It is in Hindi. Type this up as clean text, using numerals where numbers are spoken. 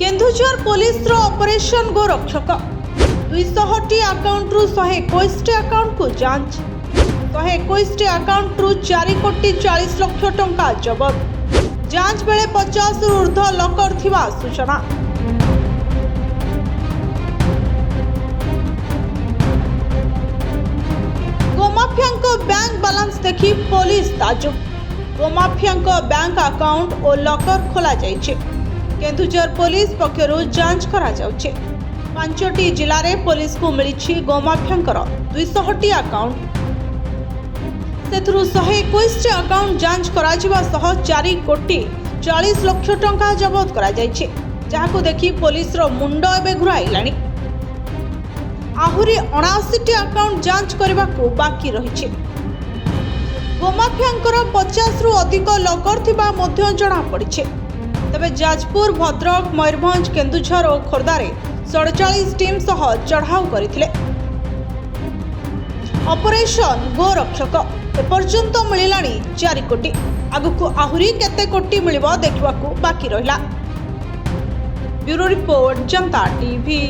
केन्दुझर पुलिस ऑपरेशन गोरक्षक 200 अकाउंट रु 121 अकाउंट को जांच 121 अकाउंट रु 4 कोटी 40 लाख टंका जबत जांच बेले 50 रु ऊर्ध्व लकर थिबा सूचना। गोमाफिया बैंक बैलेंस देखी पुलिस ताजुब। गोमाफिया बैंक अकाउंट और लकर खोला जाइछे। केन्दुझर पुलिस पक्षरु जांच करा जाउछे। 5टी जिले में पुलिस को मिली गोमाफिया 200 अकाउंट सेथुरु 121 अकाउंट जांच करा जिबा सह 4 कोटी 40 लाख टंका जबत करा जाइछे, जाहाको देखि पुलिस रो मुंडो एबे घुराइलानी। आहुरी 79 अकाउंट जांच करबा को बाकी रहिछे। गोमाफिया 50 रु अधिक लकर थिबा मध्य जणा पड़िछे। तबे जाजपुर, भद्रक, मयूरभंज, केन्दुझर और खोर्धारे 47 टीम सह चढ़ाऊ करथिले। ऑपरेशन गोरक्षक एपर्यंत मिलिलानी 4 कोटी। आगको आहुरी केते कोटी मिलिबो देखिबाकू बाकी रहिला। ब्यूरो रिपोर्ट, जनता टीवी।